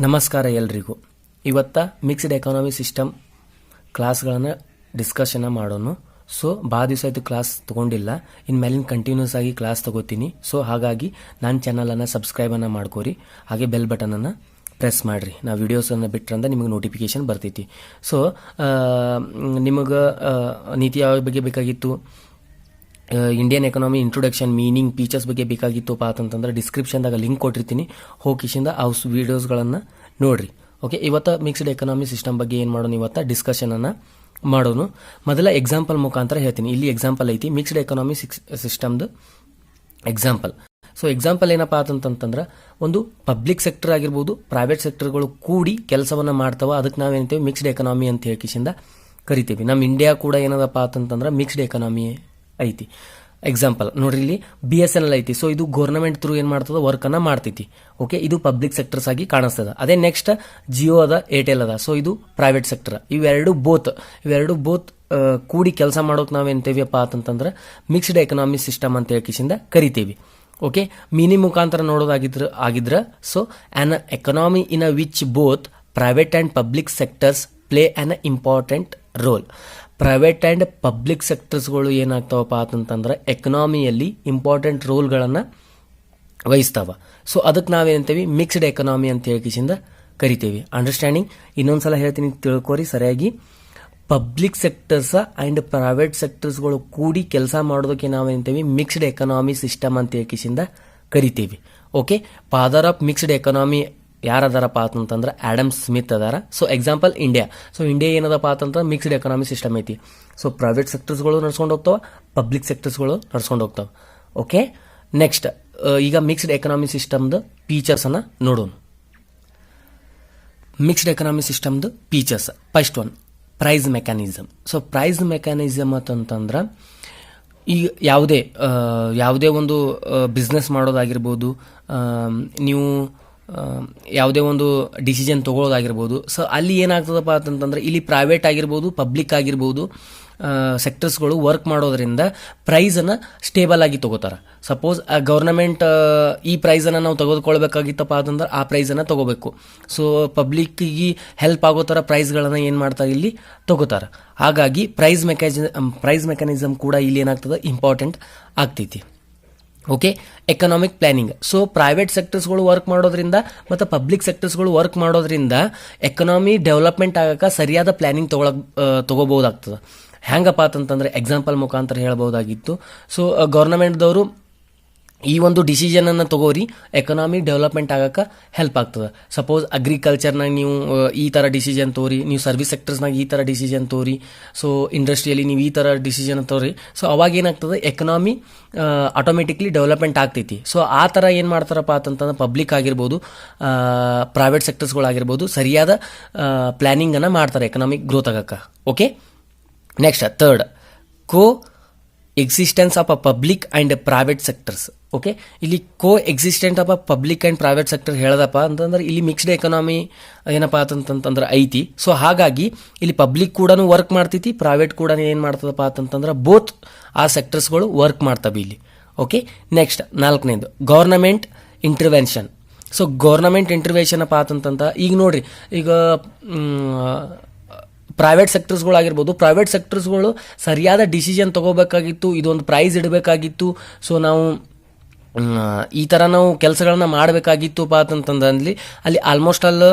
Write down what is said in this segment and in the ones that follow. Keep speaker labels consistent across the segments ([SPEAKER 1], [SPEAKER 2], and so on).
[SPEAKER 1] ನಮಸ್ಕಾರ ಎಲ್ರಿಗೂ. ಇವತ್ತ ಮಿಕ್ಸ್ಡ್ ಎಕಾನಮಿ ಸಿಸ್ಟಮ್ ಕ್ಲಾಸ್ಗಳನ್ನು ಡಿಸ್ಕಷನ್ ಮಾಡೋಣ. ಸೊ ಭಾಳ ದಿವಸ ಆಯಿತು ಕ್ಲಾಸ್ ತೊಗೊಂಡಿಲ್ಲ, ಇನ್ಮೇಲಿನ ಕಂಟಿನ್ಯೂಸ್ ಆಗಿ ಕ್ಲಾಸ್ ತೊಗೋತೀನಿ. ಸೊ ಹಾಗಾಗಿ ನನ್ನ ಚಾನಲನ್ನು ಸಬ್ಸ್ಕ್ರೈಬನ್ನು ಮಾಡ್ಕೋರಿ, ಹಾಗೆ ಬೆಲ್ ಬಟನನ್ನು ಪ್ರೆಸ್ ಮಾಡಿರಿ. ನಾವು ವಿಡಿಯೋಸನ್ನು ಬಿಟ್ರಂದ್ರೆ ನಿಮಗೆ ನೋಟಿಫಿಕೇಶನ್ ಬರ್ತೈತಿ. ಸೊ ನಿಮಗೆ ನೀತಿ ಆಯೋಗ ಬಗ್ಗೆ ಬೇಕಾಗಿತ್ತು, Indian economy introduction meaning features ಬಗ್ಗೆ ಬೇಕಾಗಿತ್ತಪ್ಪ ಅಂತಂದ್ರೆ ಡಿಸ್ಕ್ರಿಪ್ಷನ್ದಾಗ ಲಿಂಕ್ ಕೊಟ್ಟಿರ್ತೀನಿ, ಹೋಗಿಸಿಂದ ಆ ವಿಡಿಯೋಸ್ಗಳನ್ನು ನೋಡ್ರಿ. ಓಕೆ, ಇವತ್ತು ಮಿಕ್ಸ್ಡ್ ಎಕನಾಮಿ ಸಿಸ್ಟಮ್ ಬಗ್ಗೆ ಏನು ಮಾಡೋಣ, ಇವತ್ತು ಡಿಸ್ಕಷನನ್ನು ಮಾಡೋನು. ಮೊದಲ ಎಕ್ಸಾಂಪಲ್ ಮುಖಾಂತರ ಹೇಳ್ತೀನಿ. ಇಲ್ಲಿ ಎಕ್ಸಾಂಪಲ್ ಐತಿ, ಮಿಕ್ಸ್ಡ್ ಎಕನಾಮಿ ಸಿಸ್ಟಮ್ದು ಎಕ್ಸಾಂಪಲ್. ಸೊ ಎಕ್ಸಾಂಪಲ್ ಏನಪ್ಪ ಅಂತಂತಂದ್ರೆ, ಒಂದು ಪಬ್ಲಿಕ್ ಸೆಕ್ಟರ್ ಆಗಿರ್ಬೋದು, ಪ್ರೈವೇಟ್ ಸೆಕ್ಟರ್ಗಳು ಕೂಡಿ ಕೆಲಸವನ್ನು ಮಾಡ್ತಾವ, ಅದಕ್ಕೆ ನಾವೇನಂತೀವಿ ಮಿಕ್ಸ್ಡ್ ಎಕನಾಮಿ ಅಂತ ಹೇಳಿಕಿಸಿಂದ ಕರಿತೀವಿ. ನಮ್ಮ ಇಂಡಿಯಾ ಕೂಡ ಏನದಪ್ಪ ಅಂತಂತಂದ್ರೆ ಮಿಕ್ಸ್ಡ್ ಎಕನಾಮಿ ಐತಿ. ಎಕ್ಸಾಂಪಲ್ ನೋಡ್ರಿ, ಇಲ್ಲಿ BSNL ಐತಿ. ಸೊ ಇದು ಗೌರ್ಮೆಂಟ್ ಥ್ರೂ ಏನು ಮಾಡ್ತದ, ವರ್ಕನ್ನು ಮಾಡ್ತೈತಿ. ಓಕೆ, ಇದು ಪಬ್ಲಿಕ್ ಸೆಕ್ಟರ್ಸ್ ಆಗಿ ಕಾಣಿಸ್ತದ. ಅದೇ ನೆಕ್ಸ್ಟ್ ಜಿಯೋ ಅದ, ಏರ್ಟೆಲ್ ಅದ. ಸೊ ಇದು ಪ್ರೈವೇಟ್ ಸೆಕ್ಟರ್. ಇವೆರಡು ಬೋತ್ ಕೂಡಿ ಕೆಲಸ ಮಾಡೋಕೆ ನಾವೇಂತೀವಿಪ್ಪ ಅಂತಂತಂದ್ರೆ ಮಿಕ್ಸ್ಡ್ ಎಕನಾಮಿ ಸಿಸ್ಟಮ್ ಅಂತ ಹೇಳಿಕಿಸಿಂದ ಕರಿತೀವಿ. ಓಕೆ, ಮೀನಿಂಗ್ ಮುಖಾಂತರ ನೋಡೋದಾಗಿದ್ರೆ so an economy in a which both private and public sectors play an important role. Private and public ಸೆಕ್ಟರ್ಸ್ಗಳು ಏನಾಗ್ತಾವಪ್ಪ ಅಂತಂತಂದ್ರೆ ಎಕನಾಮಿಯಲ್ಲಿ ಇಂಪಾರ್ಟೆಂಟ್ ರೋಲ್ಗಳನ್ನು ವಹಿಸ್ತಾವ. ಸೊ ಅದಕ್ಕೆ ನಾವೇನಂತೀವಿ ಮಿಕ್ಸ್ಡ್ ಎಕನಾಮಿ ಅಂತ ಹೇಳಿಕಿಸಿಂದ ಕರಿತೀವಿ. ಅಂಡರ್ಸ್ಟ್ಯಾಂಡಿಂಗ್ ಇನ್ನೊಂದ್ಸಲ ಹೇಳ್ತೀನಿ, ತಿಳ್ಕೊರಿ ಸರಿಯಾಗಿ. ಪಬ್ಲಿಕ್ ಸೆಕ್ಟರ್ಸ್ ಆ್ಯಂಡ್ ಪ್ರೈವೇಟ್ ಸೆಕ್ಟರ್ಸ್ಗಳು ಕೂಡಿ ಕೆಲಸ ಮಾಡೋದಕ್ಕೆ ನಾವೇನಂತೀವಿ ಮಿಕ್ಸ್ಡ್ ಎಕನಾಮಿ ಸಿಸ್ಟಮ್ ಅಂತ ಹೇಳಿಕಿಸಿಂದ ಕರಿತೀವಿ. Okay, father of mixed economy ಯಾರದಾರಪ್ಪ ಅಂತಂದ್ರೆ ಆಡಮ್ ಸ್ಮಿತ್ ಅದಾರ. So example India. So India ಏನದಪ್ಪ ಅಂತಂದ್ರೆ ಮಿಕ್ಸ್ಡ್ ಎಕನಾಮಿ ಸಿಸ್ಟಮ್ ಐತಿ. ಸೊ ಪ್ರೈವೇಟ್ ಸೆಕ್ಟರ್ಸ್ಗಳು ನಡ್ಸ್ಕೊಂಡು ಹೋಗ್ತಾವ, ಪಬ್ಲಿಕ್ ಸೆಕ್ಟರ್ಸ್ಗಳು ನಡ್ಸ್ಕೊಂಡು ಹೋಗ್ತಾವ. ಓಕೆ, ನೆಕ್ಸ್ಟ್ ಈಗ ಮಿಕ್ಸ್ಡ್ ಎಕನಾಮಿ ಸಿಸ್ಟಮ್ದು ಫೀಚರ್ಸನ್ನು ನೋಡೋಣ. ಮಿಕ್ಸ್ಡ್ ಎಕನಾಮಿ ಸಿಸ್ಟಮ್ದು features. First one, price mechanism. So price mechanism ಅಂತಂದ್ರೆ ಈಗ ಯಾವುದೇ ಒಂದು ಬಿಸ್ನೆಸ್ ಮಾಡೋದಾಗಿರ್ಬೋದು, ನೀವು ಯಾವುದೇ ಒಂದು ಡಿಸಿಷನ್ ತೊಗೊಳ್ಳೋದಾಗಿರ್ಬೋದು. ಸೊ ಅಲ್ಲಿ ಏನಾಗ್ತದಪ್ಪ ಅಂತಂತಂದ್ರೆ ಇಲ್ಲಿ ಪ್ರೈವೇಟ್ ಆಗಿರ್ಬೋದು, ಪಬ್ಲಿಕ್ ಆಗಿರ್ಬೋದು, ಸೆಕ್ಟರ್ಸ್ಗಳು ವರ್ಕ್ ಮಾಡೋದ್ರಿಂದ ಪ್ರೈಸನ್ನು ಸ್ಟೇಬಲ್ ಆಗಿ ತೊಗೋತಾರೆ. ಸಪೋಸ್ ಗೌರ್ನಮೆಂಟ್ ಈ ಪ್ರೈಸನ್ನು ನಾವು ತೆಗೆದುಕೊಳ್ಬೇಕಾಗಿತ್ತಪ್ಪ ಅಂತಂದ್ರೆ ಆ ಪ್ರೈಸನ್ನು ತೊಗೋಬೇಕು. ಸೊ ಪಬ್ಲಿಕ್ಕಿಗೆ ಹೆಲ್ಪ್ ಆಗೋ ಥರ ಪ್ರೈಸ್ಗಳನ್ನು ಏನು ಮಾಡ್ತಾರೆ, ಇಲ್ಲಿ ತೊಗೋತಾರೆ. ಹಾಗಾಗಿ ಪ್ರೈಸ್ ಮೆಕ್ಯಾನಿಸಮ್ ಕೂಡ ಇಲ್ಲಿ ಏನಾಗ್ತದೆ, ಇಂಪಾರ್ಟೆಂಟ್ ಆಗ್ತೈತಿ. Okay, economic planning. So private ಸೆಕ್ಟರ್ಸ್ಗಳು ವರ್ಕ್ ಮಾಡೋದ್ರಿಂದ ಮತ್ತು ಪಬ್ಲಿಕ್ ಸೆಕ್ಟರ್ಸ್ಗಳು ವರ್ಕ್ ಮಾಡೋದ್ರಿಂದ ಎಕನಾಮಿ ಡೆವಲಪ್ಮೆಂಟ್ ಆಗಕ್ಕೆ ಸರಿಯಾದ ಪ್ಲಾನಿಂಗ್ ತಗೋಬಹುದಾಗ್ತದೆ. ಹೆಂಗಪ್ಪ ಅಂತಂದ್ರೆ ಎಕ್ಸಾಂಪಲ್ ಮುಖಾಂತರ ಹೇಳ್ಬೋದಾಗಿತ್ತು. ಸೊ ಗೌರ್ನಮೆಂಟ್ದವರು ಈ ಒಂದು ಡಿಸಿಷನನ್ನು ತಗೋರಿ, ಎಕನಾಮಿ ಡೆವಲಪ್ಮೆಂಟ್ ಆಗಕ್ಕೆ ಹೆಲ್ಪ್ ಆಗ್ತದೆ. ಸಪೋಸ್ ಅಗ್ರಿಕಲ್ಚರ್ನಾಗ ನೀವು ಈ ಥರ ಡಿಸಿಷನ್ ತೋರಿ, ನೀವು ಸರ್ವಿಸ್ ಸೆಕ್ಟರ್ಸ್ನಾಗ ಈ ಥರ ಡಿಸಿಷನ್ ತೋರಿ, ಸೊ ಇಂಡಸ್ಟ್ರಿಯಲ್ಲಿ ನೀವು ಈ ಥರ ಡಿಸಿಷನ್ ತೋರಿ. ಸೊ ಅವಾಗ ಏನಾಗ್ತದೆ, ಎಕನಾಮಿ ಆಟೋಮೆಟಿಕ್ಲಿ ಡೆವಲಪ್ಮೆಂಟ್ ಆಗ್ತೈತಿ. ಸೊ ಆ ಥರ ಏನು ಮಾಡ್ತಾರಪ್ಪ ಅಂತಂದ್ರೆ ಪಬ್ಲಿಕ್ ಆಗಿರ್ಬೋದು, ಪ್ರೈವೇಟ್ ಸೆಕ್ಟರ್ಸ್ಗಳಾಗಿರ್ಬೋದು, ಸರಿಯಾದ ಪ್ಲ್ಯಾನಿಂಗನ್ನು ಮಾಡ್ತಾರೆ ಎಕನಾಮಿಕ್ ಗ್ರೋತ್ ಆಗಕ್ಕೆ. Okay, next third, coexistence of a public and private sectors. Okay, ಇಲ್ಲಿ coexistent of a public and private sector ಹೇಳದಪ್ಪ ಅಂತಂದ್ರೆ ಇಲ್ಲಿ ಮಿಕ್ಸ್ಡ್ ಎಕನಾಮಿ ಏನಪ್ಪ ಅಂತಂತಂದ್ರೆ ಐತಿ. ಸೊ ಹಾಗಾಗಿ ಇಲ್ಲಿ ಪಬ್ಲಿಕ್ ಕೂಡ ವರ್ಕ್ ಮಾಡ್ತೈತಿ, ಪ್ರೈವೇಟ್ ಕೂಡ ಏನು ಮಾಡ್ತದಪ್ಪ ಅಂತಂದ್ರೆ ಬೋತ್ ಆ ಸೆಕ್ಟರ್ಸ್ಗಳು ವರ್ಕ್ ಮಾಡ್ತವೆ ಇಲ್ಲಿ. ಓಕೆ, ನೆಕ್ಸ್ಟ್ ನಾಲ್ಕನೇದು, government intervention. So government intervention ಅಪ್ಪ ಅಂತಂತ ಈಗ ನೋಡ್ರಿ, ಈಗ ಪ್ರೈವೇಟ್ ಸೆಕ್ಟರ್ಸ್ಗಳಾಗಿರ್ಬೋದು, ಪ್ರೈವೇಟ್ ಸೆಕ್ಟರ್ಸ್ಗಳು ಸರಿಯಾದ ಡಿಸಿಷನ್ ತಗೋಬೇಕಾಗಿತ್ತು, ಇದೊಂದು ಪ್ರೈಸ್ ಇಡಬೇಕಾಗಿತ್ತು. ಸೊ ನಾವು ಈ ಥರ ನಾವು ಕೆಲಸಗಳನ್ನ ಮಾಡಬೇಕಾಗಿತ್ತುಪ್ಪ ಅಂತಂದಲ್ಲಿ ಅಲ್ಲಿ ಆಲ್ಮೋಸ್ಟ್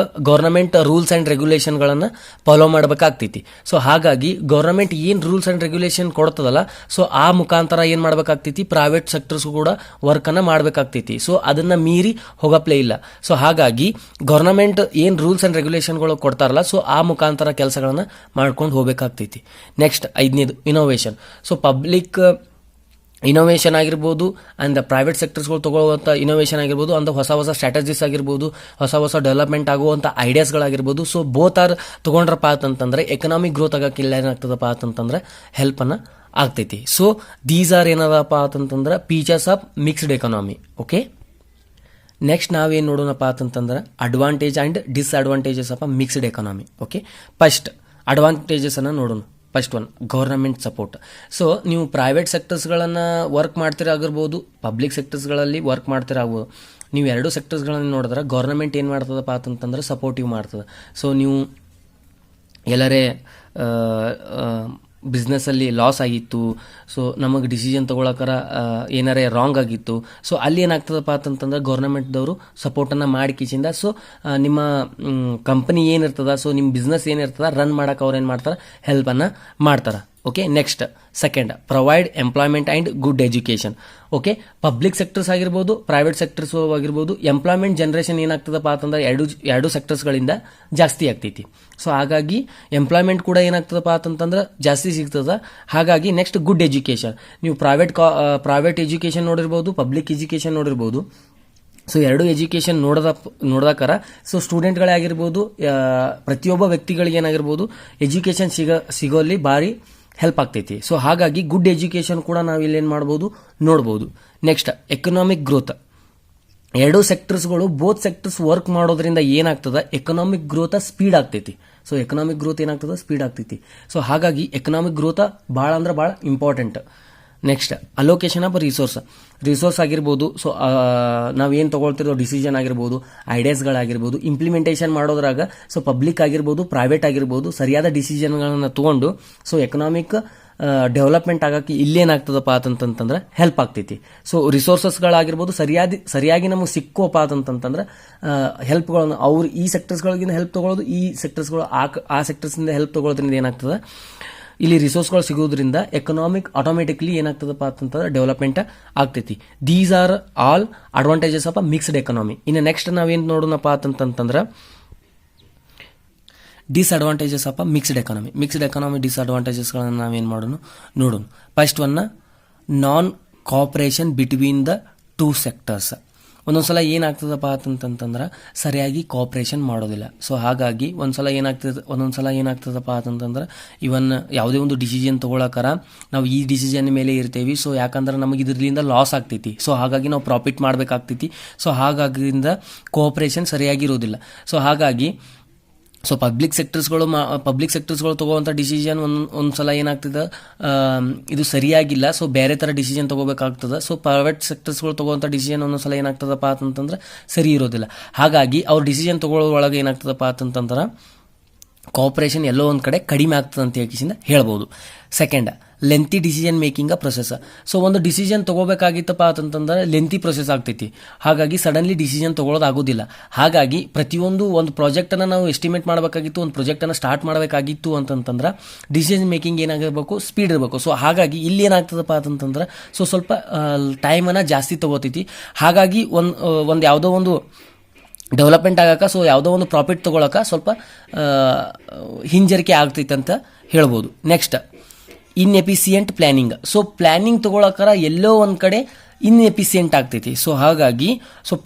[SPEAKER 1] ಗೌರ್ನಮೆಂಟ್ ರೂಲ್ಸ್ ಆ್ಯಂಡ್ ರೆಗ್ಯುಲೇಷನ್ಗಳನ್ನು ಫಾಲೋ ಮಾಡಬೇಕಾಗ್ತೈತಿ. ಸೊ ಹಾಗಾಗಿ ಗೌರ್ನಮೆಂಟ್ ಏನು ರೂಲ್ಸ್ ಆ್ಯಂಡ್ ರೆಗ್ಯುಲೇಷನ್ ಕೊಡ್ತದಲ್ಲ, ಸೊ ಆ ಮುಖಾಂತರ ಏನು ಮಾಡಬೇಕಾಗ್ತೈತಿ, ಪ್ರೈವೇಟ್ ಸೆಕ್ಟರ್ಸ್ ಕೂಡ ವರ್ಕನ್ನು ಮಾಡಬೇಕಾಗ್ತೈತಿ. ಸೊ ಅದನ್ನು ಮೀರಿ ಹೋಗಪ್ಲೇ ಇಲ್ಲ. ಸೊ ಹಾಗಾಗಿ ಗೌರ್ನಮೆಂಟ್ ಏನು ರೂಲ್ಸ್ ಆ್ಯಂಡ್ ರೆಗ್ಯುಲೇಷನ್ಗಳು ಕೊಡ್ತಾರಲ್ಲ, ಸೊ ಆ ಮುಖಾಂತರ ಕೆಲಸಗಳನ್ನು ಮಾಡ್ಕೊಂಡು ಹೋಗಬೇಕಾಗ್ತೈತಿ. ನೆಕ್ಸ್ಟ್ ಐದನೇದು, ಇನೋವೇಷನ್. ಸೊ ಪಬ್ಲಿಕ್ ಇನೋವೇಷನ್ ಆಗಿರ್ಬೋದು ಅಂಡ್ ಪ್ರೈವೇಟ್ ಸೆಕ್ಟರ್ಸ್ಗಳು ತಗೊಳ್ಳುವಂಥ ಇನೋವೇಷನ್ ಆಗಿರ್ಬೋದು, ಅಂದ ಹೊಸ ಸ್ಟ್ರಾಟಜೀಸ್ ಆಗಿರ್ಬೋದು, ಹೊಸ ಡೆವಲಪ್ಮೆಂಟ್ ಆಗುವಂಥ ಐಡಿಯಾಸ್ಗಳಾಗಿರ್ಬೋದು. ಸೊ ಬೋತ್ ಆರ್ ತೊಗೊಂಡ್ರಪ್ಪ ಅಂತಂತಂದ್ರೆ ಎಕನಾಮಿಕ್ ಗ್ರೋತ್ ಆಗಕ್ಕೆ ಇಲ್ಲ ಏನಾಗ್ತದಪ್ಪ ಅಂತಂತಂದ್ರೆ ಹೆಲ್ಪನ್ನು ಆಗ್ತೈತಿ. ಸೊ ದೀಸ್ ಆರ್ ಏನದಪ್ಪ ಅಂತಂತಂದ್ರೆ features of mixed economy. Okay, next ನಾವೇನು ನೋಡೋಣಪ್ಪ ಅಂತಂತಂದ್ರೆ advantage and disadvantages of mixed economy. Okay, first ಅಡ್ವಾಂಟೇಜಸನ್ನು ನೋಡೋಣ. First one, government support. So ನೀವು ಪ್ರೈವೇಟ್ ಸೆಕ್ಟರ್ಸ್ಗಳನ್ನು ವರ್ಕ್ ಮಾಡ್ತಿರಾಗಿರ್ಬೋದು, ಪಬ್ಲಿಕ್ ಸೆಕ್ಟರ್ಸ್ಗಳಲ್ಲಿ ವರ್ಕ್ ಮಾಡ್ತಿರಾಗ್ಬೋದು. ನೀವು ಎರಡು ಸೆಕ್ಟರ್ಸ್ಗಳನ್ನು ನೋಡಿದ್ರೆ ಗೌರ್ಮೆಂಟ್ ಏನು ಮಾಡ್ತದಪ್ಪ ಅಂತಂದ್ರೆ ಸಪೋರ್ಟಿವ್ ಮಾಡ್ತದೆ. ಸೊ ನೀವು ಎಲ್ಲರೇ ಬಿಸ್ನೆಸ್ಸಲ್ಲಿ ಲಾಸ್ ಆಗಿತ್ತು, ಸೊ ನಮಗೆ ಡಿಸಿಷನ್ ತೊಗೊಳಕರ ಏನಾರೇ ರಾಂಗ್ ಆಗಿತ್ತು, ಸೊ ಅಲ್ಲಿ ಏನಾಗ್ತದಪ್ಪ ಅಂತಂತಂದ್ರೆ ಗೌರ್ಮೆಂಟ್ದವರು ಸಪೋರ್ಟನ್ನು ಮಾಡಿ ಕಿಸಿಂದ ಸೊ ನಿಮ್ಮ ಕಂಪನಿ ಏನಿರ್ತದ, ಸೊ ನಿಮ್ಮ ಬಿಸ್ನೆಸ್ ಏನಿರ್ತದ ರನ್ ಮಾಡಕ್ಕೆ ಅವ್ರು ಏನು ಮಾಡ್ತಾರೆ, ಹೆಲ್ಪನ್ನು ಮಾಡ್ತಾರೆ. Okay, next second, provide employment and good education. Okay, public sectors ಆಗಿರ್ಬೋದು, ಪ್ರೈವೇಟ್ ಸೆಕ್ಟರ್ಸ್ ಆಗಿರ್ಬೋದು, ಎಂಪ್ಲಾಯ್ಮೆಂಟ್ ಜನರೇಷನ್ ಏನಾಗ್ತದಪ್ಪ ಅಂತಂದ್ರೆ ಎರಡು ಸೆಕ್ಟರ್ಸ್ಗಳಿಂದ ಜಾಸ್ತಿ ಆಗ್ತೈತಿ. ಸೊ ಹಾಗಾಗಿ ಎಂಪ್ಲಾಯ್ಮೆಂಟ್ ಕೂಡ ಏನಾಗ್ತದಪ್ಪ ಅಂತಂದ್ರೆ ಜಾಸ್ತಿ ಸಿಗ್ತದ. ಹಾಗಾಗಿ ನೆಕ್ಸ್ಟ್ ಗುಡ್ ಎಜುಕೇಷನ್. ನೀವು ಪ್ರೈವೇಟ್ ಎಜುಕೇಷನ್ ನೋಡಿರ್ಬೋದು, ಪಬ್ಲಿಕ್ ಎಜುಕೇಷನ್ ನೋಡಿರ್ಬೋದು. ಸೊ ಎರಡು ಎಜುಕೇಷನ್ ನೋಡ್ದಕ್ಕಾರ ಸೊ ಸ್ಟೂಡೆಂಟ್ಗಳೇ ಆಗಿರ್ಬೋದು, ಪ್ರತಿಯೊಬ್ಬ ವ್ಯಕ್ತಿಗಳಿಗೆ ಏನಾಗಿರ್ಬೋದು ಎಜುಕೇಷನ್ ಸಿಗೋಲ್ಲಿ ಭಾರಿ ಹೆಲ್ಪ್ ಆಗ್ತೈತಿ. ಸೊ ಹಾಗಾಗಿ ಗುಡ್ ಎಜುಕೇಷನ್ ಕೂಡ ನಾವು ಇಲ್ಲೇನು ಮಾಡ್ಬೋದು, ನೋಡ್ಬೋದು. Next economic growth. ಎರಡು ಸೆಕ್ಟರ್ಸ್ಗಳು ಬೋತ್ ಸೆಕ್ಟರ್ಸ್ ವರ್ಕ್ ಮಾಡೋದ್ರಿಂದ ಏನಾಗ್ತದ, ಎಕನಾಮಿಕ್ ಗ್ರೋತ್ ಸ್ಪೀಡ್ ಆಗ್ತೈತಿ. ಸೊ ಎಕನಾಮಿಕ್ ಗ್ರೋತ್ ಏನಾಗ್ತದ, ಸ್ಪೀಡ್ ಆಗ್ತೈತಿ. ಸೊ ಹಾಗಾಗಿ ಎಕನಾಮಿಕ್ ಗ್ರೋತ್ ಭಾಳ ಅಂದ್ರೆ ಭಾಳ important. Next allocation of resource ಆಗಿರ್ಬೋದು. ಸೊ ನಾವೇನು ತೊಗೊಳ್ತಿರೋ ಡಿಸಿಷನ್ ಆಗಿರ್ಬೋದು, ಐಡಿಯಾಸ್ಗಳಾಗಿರ್ಬೋದು, ಇಂಪ್ಲಿಮೆಂಟೇಷನ್ ಮಾಡೋದ್ರಾಗ ಸೊ ಪಬ್ಲಿಕ್ ಆಗಿರ್ಬೋದು, ಪ್ರೈವೇಟ್ ಆಗಿರ್ಬೋದು ಸರಿಯಾದ ಡಿಸಿಷನ್ಗಳನ್ನು ತೊಗೊಂಡು ಸೊ ಎಕನಾಮಿಕ್ ಡೆವಲಪ್ಮೆಂಟ್ ಆಗಕ್ಕೆ ಇಲ್ಲೇನಾಗ್ತದಪ್ಪ ಅಂತಂತಂದ್ರೆ ಹೆಲ್ಪ್ ಆಗ್ತೈತಿ. ಸೊ ರಿಸೋರ್ಸಸ್ಗಳಾಗಿರ್ಬೋದು ಸರಿಯಾಗಿ ನಮಗೆ ಸಿಕ್ಕೋಪ್ಪ ಅಂತಂತಂದ್ರೆ ಹೆಲ್ಪ್ಗಳನ್ನು ಅವ್ರು ಈ ಸೆಕ್ಟರ್ಸ್ಗಳಿಗಿಂತ ಹೆಲ್ಪ್ ತೊಗೊಳ್ಳೋದು, ಈ ಸೆಕ್ಟರ್ಸ್ಗಳು ಆ ಸೆಕ್ಟರ್ಸ್ನಿಂದ ಹೆಲ್ಪ್ ತೊಗೊಳ್ಳೋದ್ರಿಂದ ಏನಾಗ್ತದೆ, ಇಲ್ಲಿ ರಿಸೋರ್ಸ್ಗಳು ಸಿಗೋದ್ರಿಂದ ಎಕನಾಮಿಕ್ ಆಟೋಮೆಟಿಕ್ಲಿ ಏನಾಗ್ತದಪ್ಪ ಅಂತಂದ್ರೆ ಡೆವಲಪ್ಮೆಂಟ್ ಆಗ್ತೈತಿ. These are all advantages of mixed economy. ಇನ್ನು ನೆಕ್ಸ್ಟ್ ನಾವೇನು ನೋಡೋಣಪ್ಪ ಅಂತಂತಂದ್ರೆ ಡಿಸ್ಅಡ್ವಾಂಟೇಜಸ್ ಆಫ್ ಮಿಕ್ಸ್ಡ್ ಎಕನಾಮಿ ಡಿಸ್ಅಡ್ವಾಂಟೇಜಸ್ಗಳನ್ನು ನಾವೇನು ನೋಡೋಣ. First one, non cooperation between the two sectors. ಒಂದೊಂದ್ಸಲ ಏನಾಗ್ತದಪ್ಪ ಅಂತಂತಂದ್ರೆ ಸರಿಯಾಗಿ ಕೋಆಪರೇಷನ್ ಮಾಡೋದಿಲ್ಲ. ಸೊ ಹಾಗಾಗಿ ಒಂದೊಂದ್ಸಲ ಏನಾಗ್ತದಪ್ಪ ಅಂತಂದ್ರೆ ಇವನ್ ಯಾವುದೇ ಒಂದು ಡಿಸಿಷನ್ ತೊಗೊಳಕರ ನಾವು ಈ ಡಿಸಿಷನ್ ಮೇಲೆ ಇರ್ತೇವಿ. ಸೊ ಯಾಕಂದ್ರೆ ನಮಗೆ ಇದರಿಂದ ಲಾಸ್ ಆಗ್ತೈತಿ. ಸೊ ಹಾಗಾಗಿ ನಾವು ಪ್ರಾಫಿಟ್ ಮಾಡಬೇಕಾಗ್ತೈತಿ. ಸೊ ಹಾಗಾಗಿಂದ ಕೋಆಪರೇಷನ್ ಸರಿಯಾಗಿರೋದಿಲ್ಲ. ಸೊ ಹಾಗಾಗಿ ಪಬ್ಲಿಕ್ ಸೆಕ್ಟರ್ಸ್ಗಳು ತಗೋವಂಥ ಡಿಸಿಷನ್ ಒಂದ್ಸಲ ಏನಾಗ್ತದೆ, ಇದು ಸರಿಯಾಗಿಲ್ಲ. ಸೊ ಬೇರೆ ಥರ ಡಿಸಿಷನ್ ತಗೋಬೇಕಾಗ್ತದೆ. ಸೊ ಪ್ರೈವೇಟ್ ಸೆಕ್ಟರ್ಸ್ಗಳು ತಗೋವಂಥ ಡಿಸಿಷನ್ ಒಂದೊಂದ್ಸಲ ಏನಾಗ್ತದಪ್ಪ ಅಂತಂತಂದ್ರೆ ಸರಿ ಇರೋದಿಲ್ಲ. ಹಾಗಾಗಿ ಅವ್ರ ಡಿಸಿಷನ್ ತಗೊಳ್ಳೋದ್ರೊಳಗೆ ಏನಾಗ್ತದಪ್ಪ ಅಂತಂತಂದ್ರೆ ಕೋಆಪರೇಷನ್ ಎಲ್ಲೋ ಒಂದು ಕಡೆ ಕಡಿಮೆ ಆಗ್ತದೆ ಅಂತ ಹೇಳ್ಬೋದು. Second, lengthy decision making process. So ಒಂದು ಡಿಸಿಷನ್ ತಗೋಬೇಕಾಗಿತ್ತಪ್ಪ ಅಂತಂತಂದ್ರೆ ಲೆಂತಿ ಪ್ರೊಸೆಸ್ ಆಗ್ತೈತಿ. ಹಾಗಾಗಿ ಸಡನ್ಲಿ ಡಿಸಿಷನ್ ತಗೊಳ್ಳೋದಾಗೋದಿಲ್ಲ. ಹಾಗಾಗಿ ಒಂದು ಪ್ರಾಜೆಕ್ಟನ್ನು ನಾವು ಎಸ್ಟಿಮೇಟ್ ಮಾಡಬೇಕಾಗಿತ್ತು, ಒಂದು ಪ್ರಾಜೆಕ್ಟನ್ನು ಸ್ಟಾರ್ಟ್ ಮಾಡಬೇಕಾಗಿತ್ತು ಅಂತಂತಂದ್ರೆ ಡಿಸಿಷನ್ ಮೇಕಿಂಗ್ ಏನಾಗಿರ್ಬೇಕು, ಸ್ಪೀಡ್ ಇರಬೇಕು. ಸೊ ಹಾಗಾಗಿ ಇಲ್ಲಿ ಏನಾಗ್ತದಪ್ಪ ಅಂತಂತಂದ್ರೆ ಸ್ವಲ್ಪ ಟೈಮನ್ನು ಜಾಸ್ತಿ ತಗೋತೈತಿ. ಹಾಗಾಗಿ ಒಂದು ಯಾವುದೋ ಒಂದು ಡೆವಲಪ್ಮೆಂಟ್ ಆಗಕ್ಕೆ, ಸೊ ಯಾವುದೋ ಒಂದು ಪ್ರಾಫಿಟ್ ತೊಗೊಳಕ್ಕೆ ಸ್ವಲ್ಪ ಹಿಂಜರಿಕೆ ಆಗ್ತೈತೆ ಅಂತ ಹೇಳ್ಬೋದು. Next, inefficient planning. So planning ತೊಗೊಳಕ್ಕಾರ ಎಲ್ಲೋ ಒಂದು ಕಡೆ ಇನ್ಎಫಿಸಿಯೆಂಟ್ ಆಗ್ತೈತಿ. ಸೊ ಹಾಗಾಗಿ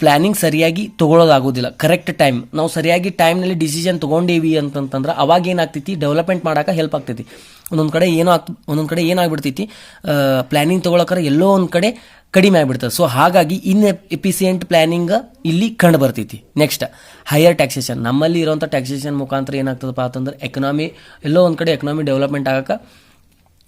[SPEAKER 1] ಪ್ಲ್ಯಾನಿಂಗ್ ಸರಿಯಾಗಿ ತೊಗೊಳೋದಾಗೋದಿಲ್ಲ. ಕರೆಕ್ಟ್ ಟೈಮ್ ನಾವು ಸರಿಯಾಗಿ ಟೈಮ್ನಲ್ಲಿ ಡಿಸಿಷನ್ ತೊಗೊಂಡೇವಿ ಅಂತಂತಂದ್ರೆ ಅವಾಗ ಏನಾಗ್ತೈತಿ, ಡೆವಲಪ್ಮೆಂಟ್ ಮಾಡೋಕೆ ಹೆಲ್ಪ್ ಆಗ್ತೈತಿ. ಒಂದೊಂದು ಕಡೆ ಏನಾಗ್ಬಿಡ್ತೈತಿ, ಪ್ಲ್ಯಾನಿಂಗ್ ತೊಗೊಳಕ್ಕಾರ ಎಲ್ಲೋ ಒಂದು ಕಡೆ ಕಡಿಮೆ ಆಗಿಬಿಡ್ತದೆ. ಸೊ ಹಾಗಾಗಿ ಇನ್ಎಫಿಸಿಯೆಂಟ್ ಪ್ಲ್ಯಾನಿಂಗ್ ಇಲ್ಲಿ ಕಂಡು ಬರ್ತೈತಿ. Next, higher taxation. ನಮ್ಮಲ್ಲಿ ಇರುವಂಥ ಟ್ಯಾಕ್ಸೇಷನ್ ಮುಖಾಂತರ ಏನಾಗ್ತದಪ್ಪ ಅಂತಂದ್ರೆ ಎಲ್ಲೋ ಒಂದು ಕಡೆ ಎಕನಾಮಿ ಡೆವಲಪ್ಮೆಂಟ್ ಆಗಕ್ಕೆ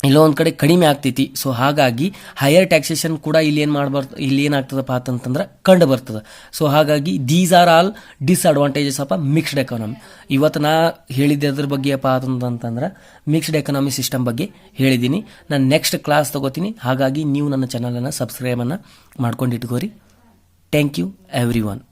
[SPEAKER 1] ಎಲ್ಲೋ ಒಂದು ಕಡೆ ಕಡಿಮೆ ಆಗ್ತೈತಿ. ಸೊ ಹಾಗಾಗಿ ಹೈಯರ್ ಟ್ಯಾಕ್ಸೇಷನ್ ಕೂಡ ಇಲ್ಲಿ ಏನಾಗ್ತದಪ್ಪ ಅಂತಂದ್ರೆ ಕಂಡು ಬರ್ತದೆ. ಸೊ ಹಾಗಾಗಿ these are all disadvantages of mixed economy. ಇವತ್ತು ನಾ ಹೇಳಿದ್ದೆ ಅದ್ರ ಬಗ್ಗೆ ಅಪ್ಪ ಅಂತಂದ್ರೆ ಮಿಕ್ಸ್ಡ್ ಎಕಾನಮಿ ಸಿಸ್ಟಮ್ ಬಗ್ಗೆ ಹೇಳಿದ್ದೀನಿ. ನಾನು ನೆಕ್ಸ್ಟ್ ಕ್ಲಾಸ್ ತಗೋತೀನಿ. ಹಾಗಾಗಿ ನೀವು ನನ್ನ ಚಾನಲನ್ನು ಸಬ್ಸ್ಕ್ರೈಬನ್ನು ಮಾಡ್ಕೊಂಡು ಇಟ್ಕೋರಿ. Thank you every one.